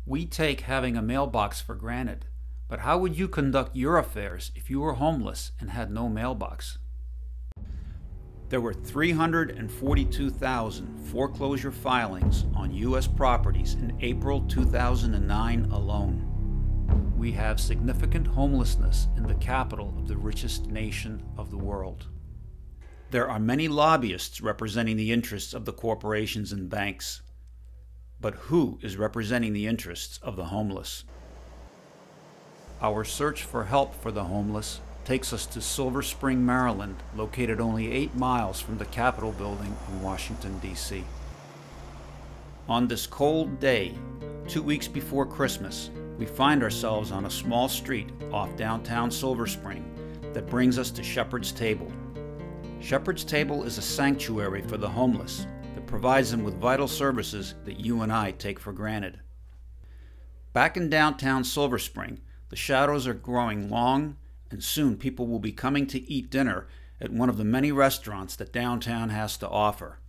We take having a mailbox for granted, but how would you conduct your affairs if you were homeless and had no mailbox? There were 342,000 foreclosure filings on U.S. properties in April 2009 alone. We have significant homelessness in the capital of the richest nation of the world. There are many lobbyists representing the interests of the corporations and banks. But who is representing the interests of the homeless? Our search for help for the homeless takes us to Silver Spring, Maryland, located only 8 miles from the Capitol building in Washington, D.C. On this cold day, 2 weeks before Christmas, we find ourselves on a small street off downtown Silver Spring that brings us to Shepherd's Table. Shepherd's Table is a sanctuary for the homeless that provides them with vital services that you and I take for granted. Back in downtown Silver Spring, the shadows are growing long, and soon people will be coming to eat dinner at one of the many restaurants that downtown has to offer.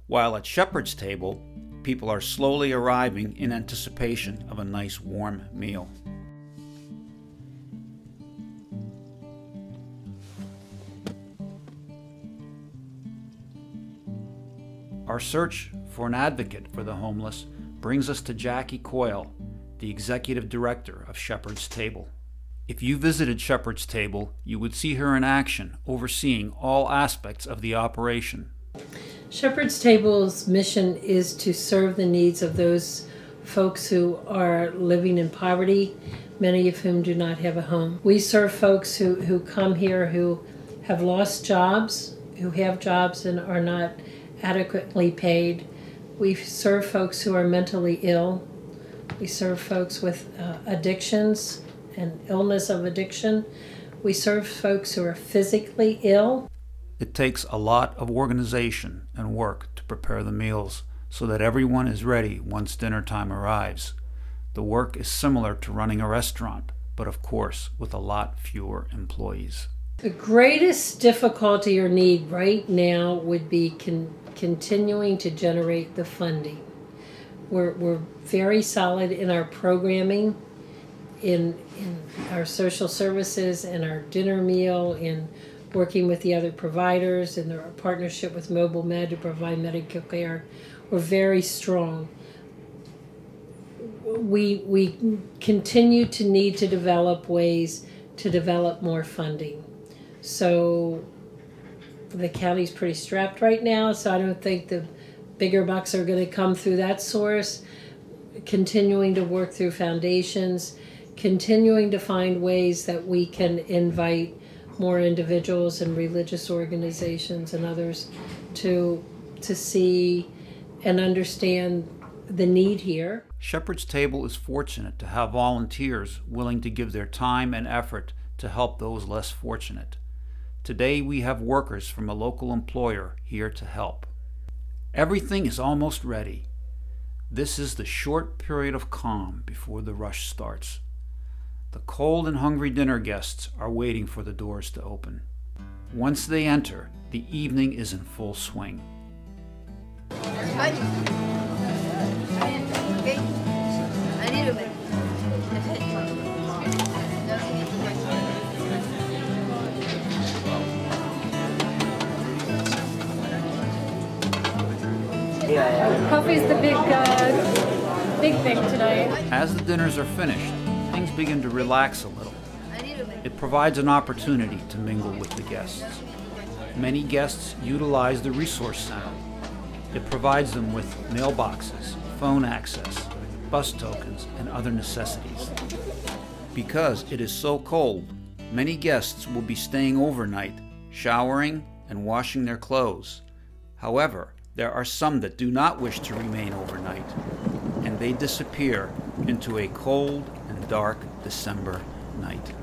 While at Shepherd's Table, people are slowly arriving in anticipation of a nice warm meal. Our search for an advocate for the homeless brings us to Jackie Coyle, the executive director of Shepherd's Table. If you visited Shepherd's Table, you would see her in action, overseeing all aspects of the operation. Shepherd's Table's mission is to serve the needs of those folks who are living in poverty, many of whom do not have a home. We serve folks who come here who have lost jobs, who have jobs and are not adequately paid. We serve folks who are mentally ill. We serve folks with addictions and illness of addiction. We serve folks who are physically ill. It takes a lot of organization and work to prepare the meals so that everyone is ready once dinner time arrives. The work is similar to running a restaurant, but of course with a lot fewer employees. The greatest difficulty or need right now would be continuing to generate the funding. We're very solid in our programming, in our social services, in our dinner meal, in working with the other providers, in our partnership with Mobile Med to provide medical care. We're very strong. We continue to need to develop ways to develop more funding. So the county's pretty strapped right now, so I don't think the bigger bucks are going to come through that source. Continuing to work through foundations, continuing to find ways that we can invite more individuals and religious organizations and others to see and understand the need here. Shepherd's Table is fortunate to have volunteers willing to give their time and effort to help those less fortunate. Today we have workers from a local employer here to help. Everything is almost ready. This is the short period of calm before the rush starts. The cold and hungry dinner guests are waiting for the doors to open. Once they enter, the evening is in full swing. Coffee's the big thing tonight. As the dinners are finished, things begin to relax a little. It provides an opportunity to mingle with the guests. Many guests utilize the Resource Center. It provides them with mailboxes, phone access, bus tokens, and other necessities. Because it is so cold, many guests will be staying overnight, showering and washing their clothes. However, there are some that do not wish to remain overnight, and they disappear into a cold and dark December night.